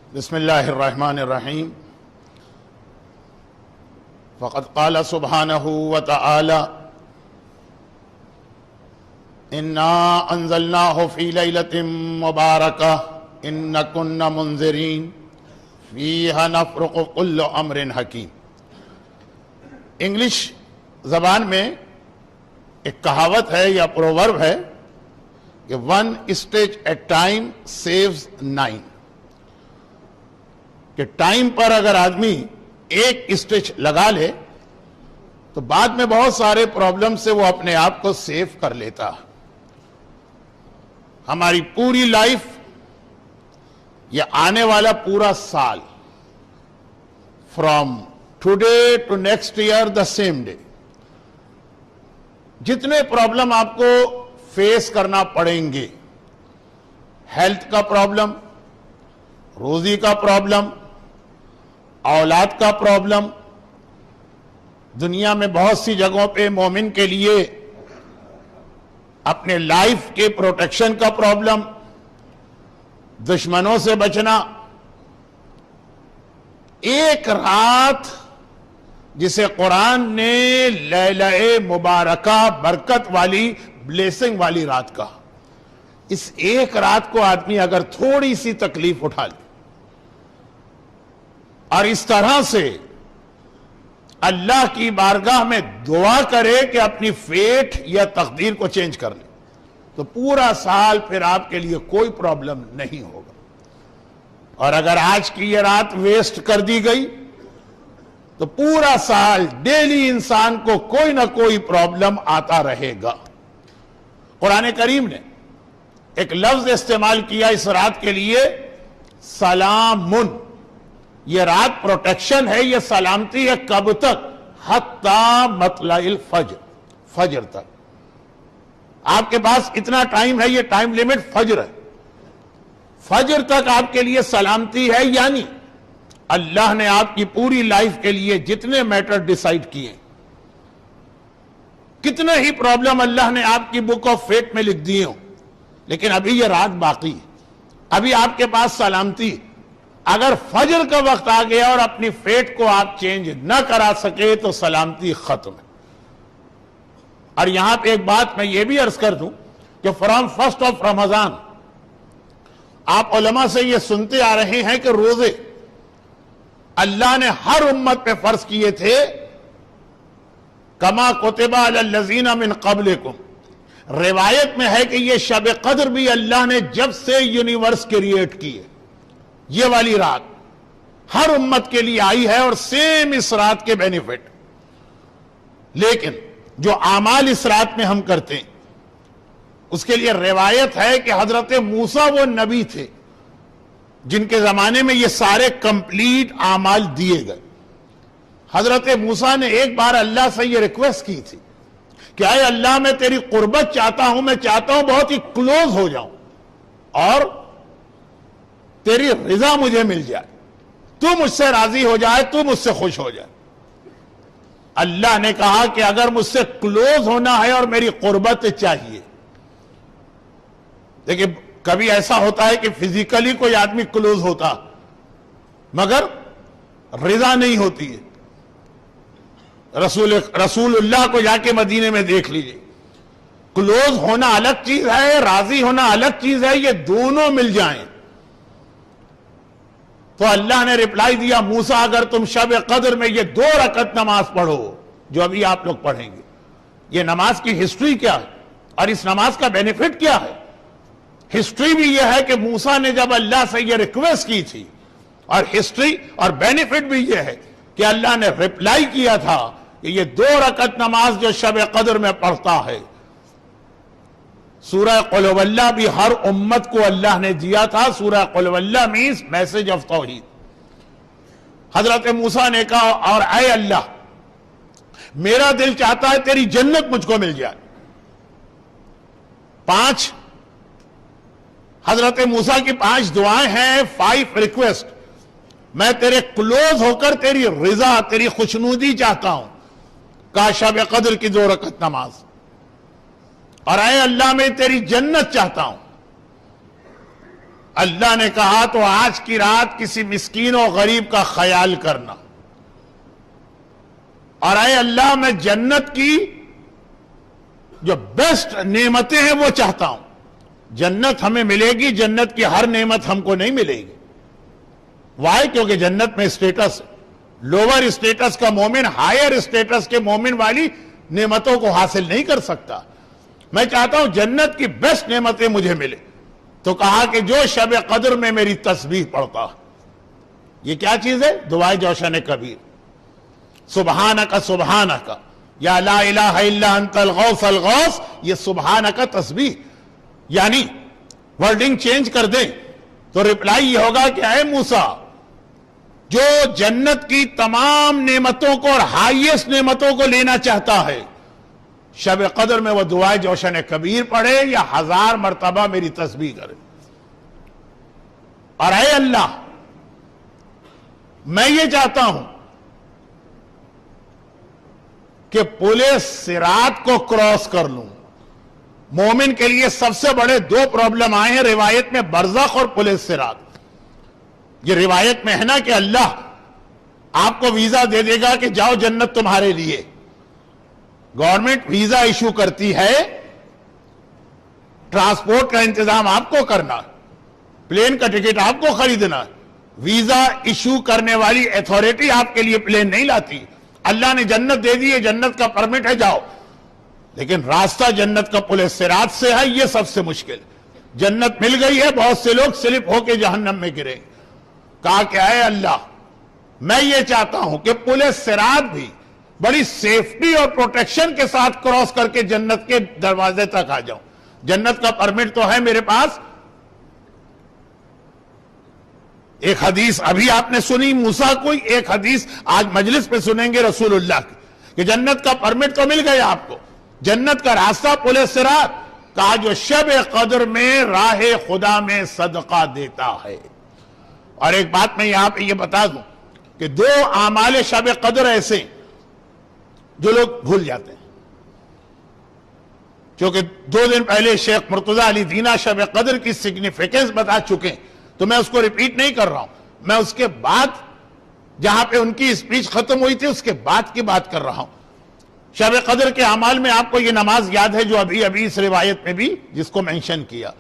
بسم اللہ الرحمن الرحیم فقد قال سبحانہ وتعالی انا انزلناہ فی لیلۃ مبارکہ انا کنا منذرین فیہا نفرق کل امر حکیم۔ انگلش زبان میں ایک کہاوت ہے یا پروورب ہے کہ one stitch at time saves nine, کہ ٹائم پر اگر آدمی ایک اسٹیچ لگا لے تو بعد میں بہت سارے پرابلم سے وہ اپنے آپ کو سیو کر لیتا۔ ہماری پوری لائف، یہ آنے والا پورا سال، from today to next year the same day, جتنے پرابلم آپ کو فیس کرنا پڑیں گے، ہیلتھ کا پرابلم، روزی کا پرابلم، اولاد کا پرابلم، دنیا میں بہت سی جگہوں پہ مومن کے لیے اپنے لائف کے پروٹیکشن کا پرابلم، دشمنوں سے بچنا، ایک رات جسے قرآن نے لیلہ مبارکہ، برکت والی، بلیسنگ والی رات کہا، اس ایک رات کو آدمی اگر تھوڑی سی تکلیف اٹھا لے اور اس طرح سے اللہ کی بارگاہ میں دعا کرے کہ اپنی فیٹ یا تقدیر کو چینج کر لے، تو پورا سال پھر آپ کے لیے کوئی پرابلم نہیں ہوگا۔ اور اگر آج کی یہ رات ویسٹ کر دی گئی تو پورا سال ڈیلی انسان کو کوئی نہ کوئی پرابلم آتا رہے گا۔ قرآن کریم نے ایک لفظ استعمال کیا اس رات کے لیے، سلامن۔ یہ رات پروٹیکشن ہے، یہ سلامتی ہے، کب تک؟ حتی مطلع الفجر، فجر تک۔ آپ کے پاس اتنا ٹائم ہے، یہ ٹائم لیمٹ فجر ہے، فجر تک آپ کے لیے سلامتی ہے۔ یعنی اللہ نے آپ کی پوری لائف کے لیے جتنے میٹر ڈیسائیڈ کیے، کتنے ہی پرابلم اللہ نے آپ کی بک آف فیٹ میں لکھ دیے ہوں، لیکن ابھی یہ رات باقی ہے، ابھی آپ کے پاس سلامتی ہے۔ اگر فجر کا وقت آ گیا اور اپنی فیٹ کو آپ چینج نہ کرا سکے تو سلامتی ختم ہے۔ اور یہاں پہ ایک بات میں یہ بھی عرض کر دوں کہ فرام فرسٹ آف رمضان آپ علماء سے یہ سنتے آ رہے ہیں کہ روزے اللہ نے ہر امت پہ فرض کیے تھے، کما کتب علی الذین من قبلکم۔ روایت میں ہے کہ یہ شب قدر بھی اللہ نے جب سے یونیورس کریٹ کی ہے، یہ والی رات ہر امت کے لیے آئی ہے اور سیم اس رات کے بینیفٹ۔ لیکن جو اعمال اس رات میں ہم کرتے ہیں اس کے لیے روایت ہے کہ حضرت موسیٰ وہ نبی تھے جن کے زمانے میں یہ سارے کمپلیٹ اعمال دیے گئے۔ حضرت موسیٰ نے ایک بار اللہ سے یہ ریکویسٹ کی تھی کہ اے اللہ، میں تیری قربت چاہتا ہوں، میں چاہتا ہوں بہت ہی کلوز ہو جاؤں اور تیری رضا مجھے مل جائے، تو مجھ سے راضی ہو جائے، تو مجھ سے خوش ہو جائے۔ اللہ نے کہا کہ اگر مجھ سے کلوز ہونا ہے اور میری قربت چاہیے، دیکھیں کبھی ایسا ہوتا ہے کہ فزیکلی کوئی آدمی کلوز ہوتا مگر رضا نہیں ہوتی ہے۔ رسول اللہ کو جا کے مدینے میں دیکھ لیجئے، کلوز ہونا الگ چیز ہے، راضی ہونا الگ چیز ہے، یہ دونوں مل جائیں تو اللہ نے رپلائی دیا، موسیٰ اگر تم شب قدر میں یہ 2 رکعت نماز پڑھو جو ابھی آپ لوگ پڑھیں گے، یہ نماز کی ہسٹری کیا ہے اور اس نماز کا بینیفٹ کیا ہے؟ ہسٹری بھی یہ ہے کہ موسیٰ نے جب اللہ سے یہ ریکویسٹ کی تھی، اور ہسٹری اور بینیفٹ بھی یہ ہے کہ اللہ نے رپلائی کیا تھا کہ یہ 2 رکعت نماز جو شب قدر میں پڑھتا ہے، سورہ قل ہو اللہ بھی ہر امت کو اللہ نے دیا تھا۔ سورہ قل ہو اللہ means میسج آف توحید۔ حضرت موسیٰ نے کہا اور اے اللہ، میرا دل چاہتا ہے تیری جنت مجھ کو مل جائے۔ 5 حضرت موسیٰ کی 5 دعائیں ہیں، 5 ریکویسٹ۔ میں تیرے کلوز ہو کر تیری رضا، تیری خوشنودی چاہتا ہوں۔ کہا شب قدر کی 2 رکعت نماز، اور اے اللہ میں تیری جنت چاہتا ہوں۔ اللہ نے کہا تو آج کی رات کسی مسکین و غریب کا خیال کرنا، اور اے اللہ میں جنت کی جو بیسٹ نعمتیں ہیں وہ چاہتا ہوں۔ جنت ہمیں ملے گی، جنت کی ہر نعمت ہم کو نہیں ملے گی۔ وائی؟ کیونکہ جنت میں اسٹیٹس، لوور اسٹیٹس کا مومن ہائر اسٹیٹس کے مومن والی نعمتوں کو حاصل نہیں کر سکتا۔ میں چاہتا ہوں جنت کی بیسٹ نعمتیں مجھے ملے۔ تو کہا کہ جو شب قدر میں میری تسبیح پڑھتا، یہ کیا چیز ہے؟ دعائے جوشن کبیر، سبحانک سبحانک یا لا الہ الا انت الغوث الغوث، یہ سبحانک تسبیح، یعنی ورڈنگ چینج کر دیں تو ریپلائی یہ ہوگا کہ اے موسیٰ، جو جنت کی تمام نعمتوں کو اور ہائیسٹ نعمتوں کو لینا چاہتا ہے، شب قدر میں وہ دعائے جوشن کبیر پڑھے یا 1000 مرتبہ میری تسبیح کرے۔ اور اے اللہ، میں یہ چاہتا ہوں کہ پل صراط کو کراس کر لوں۔ مومن کے لیے سب سے بڑے 2 پرابلم آئے ہیں روایت میں، برزخ اور پل صراط۔ یہ روایت میں ہے نا کہ اللہ آپ کو ویزا دے دے گا کہ جاؤ جنت تمہارے لیے، گورنمنٹ ویزا ایشو کرتی ہے، ٹرانسپورٹ کا انتظام آپ کو کرنا، پلین کا ٹکٹ آپ کو خریدنا، ویزا ایشو کرنے والی ایتھارٹی آپ کے لیے پلین نہیں لاتی۔ اللہ نے جنت دے دی ہے، جنت کا پرمٹ ہے، جاؤ، لیکن راستہ جنت کا پل صراط سے ہے، یہ سب سے مشکل۔ جنت مل گئی ہے، بہت سے لوگ سلپ ہو کے جہنم میں گرے۔ کہا کہ اے اللہ، میں یہ چاہتا ہوں کہ پل صراط بھی بڑی سیفٹی اور پروٹیکشن کے ساتھ کراس کر کے جنت کے دروازے تک آ جاؤں۔ جنت کا پرمٹ تو ہے میرے پاس۔ ایک حدیث ابھی آپ نے سنی موسیٰ کو، ایک حدیث آج مجلس پہ سنیں گے رسول اللہ کی، کہ جنت کا پرمٹ تو مل گیا آپ کو، جنت کا راستہ پل صراط۔ کہا جو شب قدر میں راہ خدا میں صدقہ دیتا ہے۔ اور ایک بات میں یہاں پہ یہ بتا دوں کہ 2 اعمال شب قدر ایسے جو لوگ بھول جاتے ہیں، کیونکہ 2 دن پہلے شیخ مرتضی علی دینا شب قدر کی سگنیفیکنس بتا چکے ہیں، تو میں اس کو ریپیٹ نہیں کر رہا ہوں۔ میں اس کے بعد جہاں پہ ان کی اسپیچ ختم ہوئی تھی اس کے بعد کی بات کر رہا ہوں۔ شب قدر کے اعمال میں آپ کو یہ نماز یاد ہے جو ابھی اس روایت میں بھی جس کو مینشن کیا۔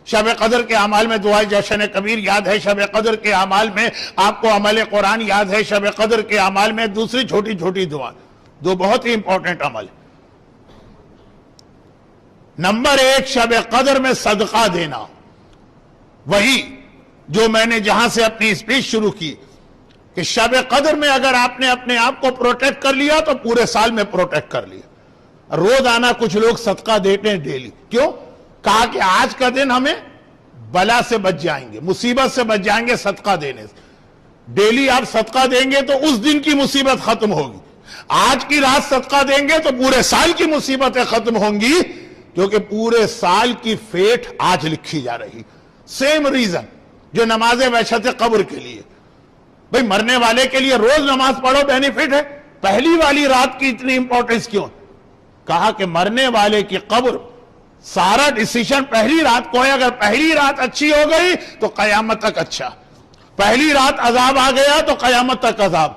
شب قدر کے اعمال میں دعائے جوشن کبیر یاد ہے، شب قدر کے اعمال میں آپ کو عمل قرآن یاد ہے، شب قدر کے اعمال میں دوسری چھوٹی چھوٹی دعا، 2 بہت ہی امپورٹنٹ عمل۔ نمبر 1 شب قدر میں صدقہ دینا، وہی جو میں نے جہاں سے اپنی اسپیچ شروع کی کہ شب قدر میں اگر آپ نے اپنے آپ کو پروٹیکٹ کر لیا تو پورے سال میں پروٹیکٹ کر لیا۔ روز آنا کچھ لوگ صدقہ دیتے ہیں ڈیلی، کیوں؟ کہا کہ آج کا دن ہمیں بلا سے بچ جائیں گے، مصیبت سے بچ جائیں گے صدقہ دینے سے۔ ڈیلی آپ صدقہ دیں گے تو اس دن کی مصیبت ختم ہوگی، آج کی رات صدقہ دیں گے تو پورے سال کی مصیبتیں ختم ہوں گی، کیونکہ پورے سال کی فیٹ آج لکھی جا رہی۔ سیم ریزن جو نماز وحشت قبر کے لیے، بھئی مرنے والے کے لیے روز نماز پڑھو بینیفٹ ہے، پہلی والی رات کی اتنی امپورٹنس کیوں؟ کہا کہ مرنے والے کی قبر سارا ڈیسیشن پہلی رات کو ہے، اگر پہلی رات اچھی ہو گئی تو قیامت تک اچھا، پہلی رات عذاب آ گیا تو قیامت تک عذاب۔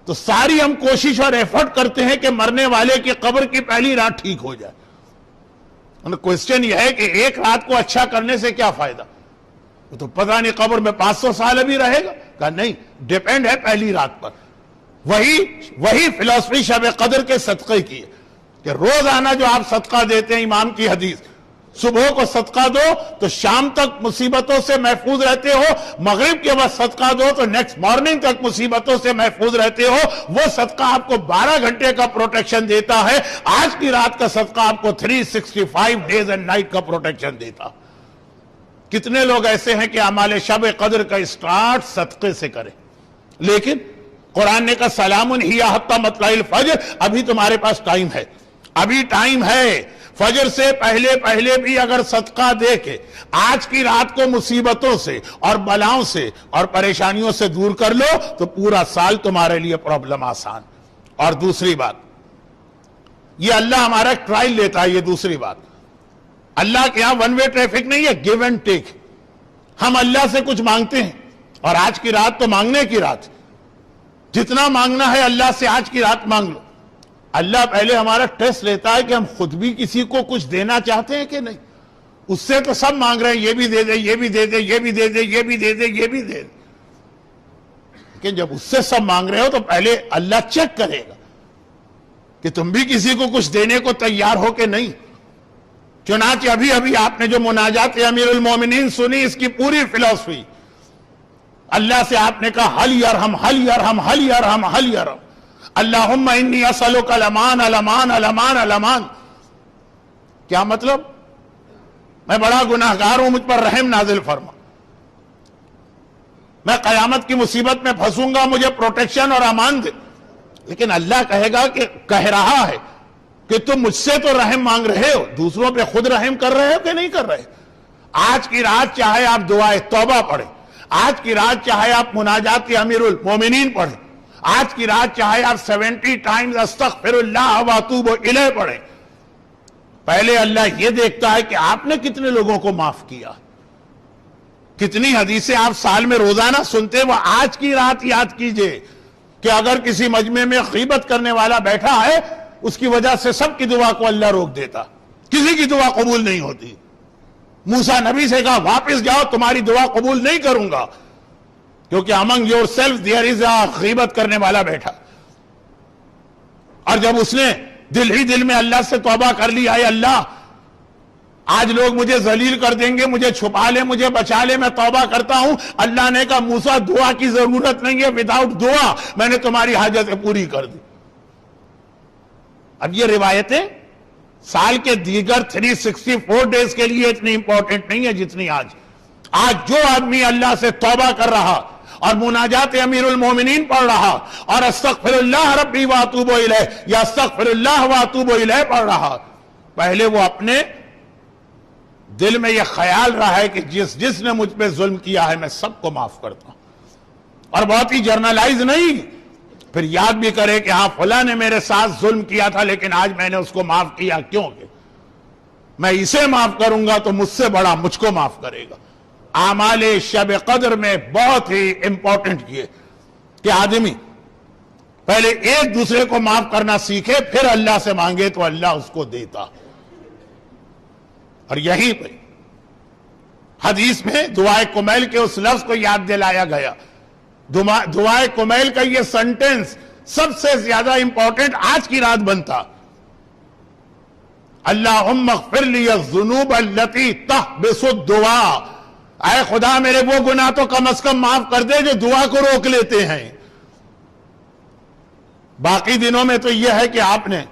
تو ساری ہم کوشش اور ایفرٹ کرتے ہیں کہ مرنے والے کی قبر کی پہلی رات ٹھیک ہو جائے۔ کوسچن یہ ہے کہ ایک رات کو اچھا کرنے سے کیا فائدہ؟ تو پتہ نہیں قبر میں 500 سال ابھی رہے گا؟ کہا نہیں، ڈیپینڈ ہے پہلی رات پر۔ وہی فلسفی شب قدر کے صدقے کی ہے کہ روز آنا جو آپ صدقہ دیتے ہیں، امام کی حدیث، صبح کو صدقہ دو تو شام تک مصیبتوں سے محفوظ رہتے ہو، مغرب کے بعد صدقہ دو تو نیکسٹ مارننگ تک مصیبتوں سے محفوظ رہتے ہو۔ وہ صدقہ آپ کو 12 گھنٹے کا پروٹیکشن دیتا ہے، آج کی رات کا صدقہ آپ کو 365 ڈیز اینڈ نائٹ کا پروٹیکشن دیتا۔ کتنے لوگ ایسے ہیں کہ اعمال شب قدر کا اسٹارٹ صدقے سے کریں، لیکن قرآن نے کہا سلام ہی حتی مطلع الفجر، ابھی تمہارے پاس ٹائم ہے، ابھی ٹائم ہے۔ فجر سے پہلے بھی اگر صدقہ دے کے آج کی رات کو مصیبتوں سے اور بلاؤں سے اور پریشانیوں سے دور کر لو تو پورا سال تمہارے لیے پرابلم آسان۔ اور دوسری بات، یہ اللہ ہمارا ٹرائل لیتا ہے، یہ دوسری بات، اللہ کے ہاں ون وے ٹریفک نہیں ہے، گیو اینڈ ٹیک۔ ہم اللہ سے کچھ مانگتے ہیں، اور آج کی رات تو مانگنے کی رات، جتنا مانگنا ہے اللہ سے آج کی رات مانگ لو۔ اللہ پہلے ہمارا ٹیسٹ لیتا ہے کہ ہم خود بھی کسی کو کچھ دینا چاہتے ہیں کہ نہیں۔ اس سے تو سب مانگ رہے ہیں، یہ بھی دے دے، یہ بھی دے دے، یہ بھی دے دے، یہ بھی دے دے، یہ بھی دے دے، لیکن جب اس سے سب مانگ رہے ہو تو پہلے اللہ چیک کرے گا کہ تم بھی کسی کو کچھ دینے کو تیار ہو کہ نہیں۔ چنانچہ ابھی آپ نے جو مناجات امیر المومنین سنی، اس کی پوری فلسفی اللہ سے آپ نے کہا حل یرحم حل یرحم حل یرحم حل یرحم، اللہم انی اسألک الامان الامان الامان الامان۔ کیا مطلب؟ میں بڑا گناہگار ہوں، مجھ پر رحم نازل فرما، میں قیامت کی مصیبت میں پھنسوں گا، مجھے پروٹیکشن اور امان دے۔ لیکن اللہ کہے گا کہ کہہ رہا ہے کہ تم مجھ سے تو رحم مانگ رہے ہو، دوسروں پہ خود رحم کر رہے ہو کہ نہیں کر رہے؟ آج کی رات چاہے آپ دعائے توبہ پڑھیں، آج کی رات چاہے آپ مناجات امیر المومنین پڑھیں، آج کی رات چاہے آپ 70 ٹائمز استغفر اللہ واتوب الیہ پڑھیں، پہلے اللہ یہ دیکھتا ہے کہ آپ نے کتنے لوگوں کو معاف کیا۔ کتنی حدیثیں آپ سال میں روزانہ سنتے، وہ آج کی رات یاد کیجئے کہ اگر کسی مجمع میں غیبت کرنے والا بیٹھا ہے، اس کی وجہ سے سب کی دعا کو اللہ روک دیتا، کسی کی دعا قبول نہیں ہوتی۔ موسیٰ نبی سے کہا واپس جاؤ، تمہاری دعا قبول نہیں کروں گا، کیونکہ among yourself there is a غیبت کرنے والا بیٹھا۔ اور جب اس نے دل ہی دل میں اللہ سے توبہ کر لی، اے اللہ آج لوگ مجھے ذلیل کر دیں گے، مجھے چھپا لے، مجھے بچا لے، میں توبہ کرتا ہوں۔ اللہ نے کہا موسیٰ دعا کی ضرورت نہیں ہے، وداؤٹ دعا میں نے تمہاری حاجتیں پوری کر دی۔ اب یہ روایتیں سال کے دیگر 364 ڈیز کے لیے اتنی امپورٹنٹ نہیں ہے جتنی آج جو آدمی اللہ سے توبہ کر رہا اور مناجات امیر المومنین پڑھ رہا اور استغفر اللہ ربی واتوب الیہ یا استغفر اللہ واتوب الیہ پڑھ رہا، پہلے وہ اپنے دل میں یہ خیال رہا ہے کہ جس نے مجھ پہ ظلم کیا ہے میں سب کو معاف کرتا ہوں، اور بہت ہی جرنلائز نہیں، پھر یاد بھی کرے کہ ہاں فلاں نے میرے ساتھ ظلم کیا تھا لیکن آج میں نے اس کو معاف کیا، کیونکہ میں اسے معاف کروں گا تو مجھ سے بڑا مجھ کو معاف کرے گا۔ اعمال شب قدر میں بہت ہی امپورٹنٹ یہ کہ آدمی پہلے ایک دوسرے کو معاف کرنا سیکھے، پھر اللہ سے مانگے تو اللہ اس کو دیتا۔ اور یہی پہ حدیث میں دعائے کمیل کے اس لفظ کو یاد دلایا گیا۔ دعائے کمیل کا یہ سنٹنس سب سے زیادہ امپورٹنٹ آج کی رات بنتا، اللہم اغفر لی الذنوب التی تحبس الدعاء، اے خدا میرے وہ گناہ تو کم از کم معاف کر دے جو دعا کو روک لیتے ہیں۔ باقی دنوں میں تو یہ ہے کہ آپ نے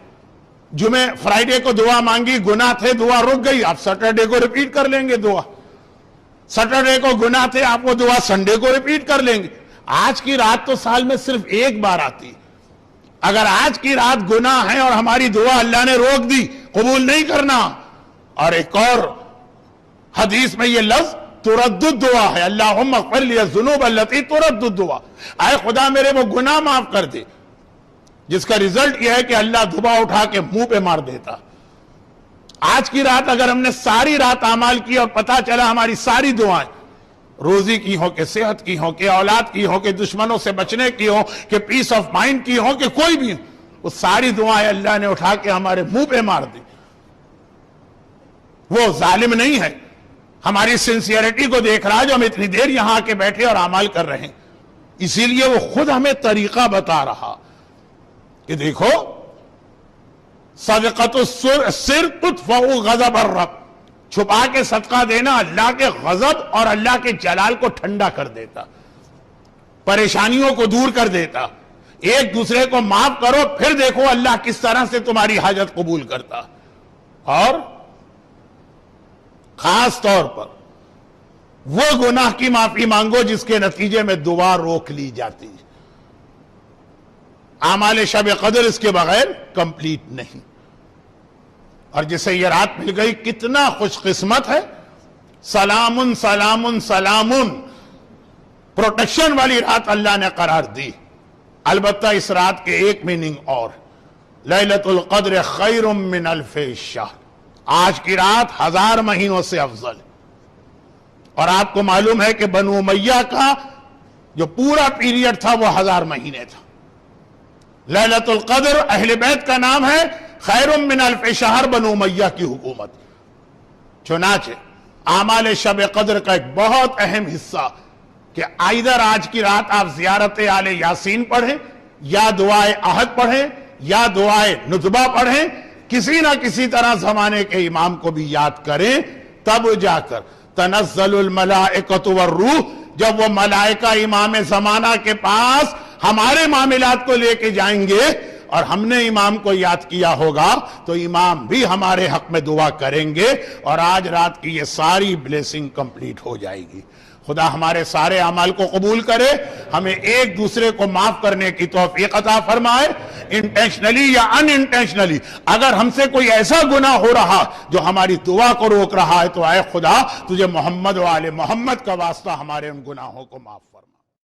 جمعہ فرائیڈے کو دعا مانگی، گناہ تھے، دعا رک گئی، آپ سیٹرڈے کو ریپیٹ کر لیں گے دعا۔ سیٹرڈے کو گناہ تھے، آپ وہ دعا سنڈے کو ریپیٹ کر لیں گے۔ آج کی رات تو سال میں صرف ایک بار آتی، اگر آج کی رات گناہ ہے اور ہماری دعا اللہ نے روک دی، قبول نہیں کرنا۔ اور ایک اور حدیث میں یہ لفظ ترد الدعا ہے، اللہم اغفر لی الذنوب التی ترد الدعا، اے خدا میرے وہ گناہ معاف کر دے، جس کا ریزلٹ یہ ہے کہ اللہ دعا اٹھا کے منہ پہ مار دیتا۔ آج کی رات اگر ہم نے ساری رات اعمال کی اور پتہ چلا ہماری ساری دعائیں روزی کی ہو کہ صحت کی ہو کہ اولاد کی ہو کہ دشمنوں سے بچنے کی ہو کہ پیس آف مائنڈ کی ہو کہ کوئی بھی، وہ ساری دعائیں اللہ نے اٹھا کے ہمارے منہ پہ مار دی، وہ ظالم نہیں ہے، ہماری سنسیئرٹی کو دیکھ رہا ہے جو ہم اتنی دیر یہاں کے بیٹھے اور اعمال کر رہے ہیں، اسی لیے وہ خود ہمیں طریقہ بتا رہا کہ دیکھو صدقۃ السر تطفئ غضب الرب، چھپا کے صدقہ دینا اللہ کے غضب اور اللہ کے جلال کو ٹھنڈا کر دیتا، پریشانیوں کو دور کر دیتا۔ ایک دوسرے کو معاف کرو، پھر دیکھو اللہ کس طرح سے تمہاری حاجت قبول کرتا۔ اور خاص طور پر وہ گناہ کی معافی مانگو جس کے نتیجے میں دعا روک لی جاتی ہے۔ اعمال شب قدر اس کے بغیر کمپلیٹ نہیں، اور جسے یہ رات مل گئی کتنا خوش قسمت ہے۔ سلام سلام سلام، پروٹیکشن والی رات اللہ نے قرار دی۔ البتہ اس رات کے ایک میننگ اور، لیلۃ القدر خیر من الف شہر، آج کی رات 1000 مہینوں سے افضل۔ اور آپ کو معلوم ہے کہ بنو امیہ کا جو پورا پیریڈ تھا وہ 1000 مہینے تھا. لیلۃ القدر اہل بیت کا نام ہے، خیر من الف شہر بنو امیہ کی حکومت. چنانچہ اعمال شب قدر کا ایک بہت اہم حصہ کہ ادھر آج کی رات آپ زیارت آل یاسین پڑھیں یا دعائے عہد پڑھیں یا دعائے ندبہ پڑھیں، کسی نہ کسی طرح زمانے کے امام کو بھی یاد کریں، تب جا کر تنزل الملائکۃ والروح، جب وہ ملائکہ امام زمانہ کے پاس ہمارے معاملات کو لے کے جائیں گے اور ہم نے امام کو یاد کیا ہوگا تو امام بھی ہمارے حق میں دعا کریں گے اور آج رات کی یہ ساری بلیسنگ کمپلیٹ ہو جائے گی. خدا ہمارے سارے اعمال کو قبول کرے، ہمیں ایک دوسرے کو معاف کرنے کی توفیق عطا فرمائے، انٹینشنلی یا ان انٹینشنلی. اگر ہم سے کوئی ایسا گناہ ہو رہا جو ہماری دعا کو روک رہا ہے تو اے خدا تجھے محمد و آل محمد کا واسطہ ہمارے ان گناہوں کو معاف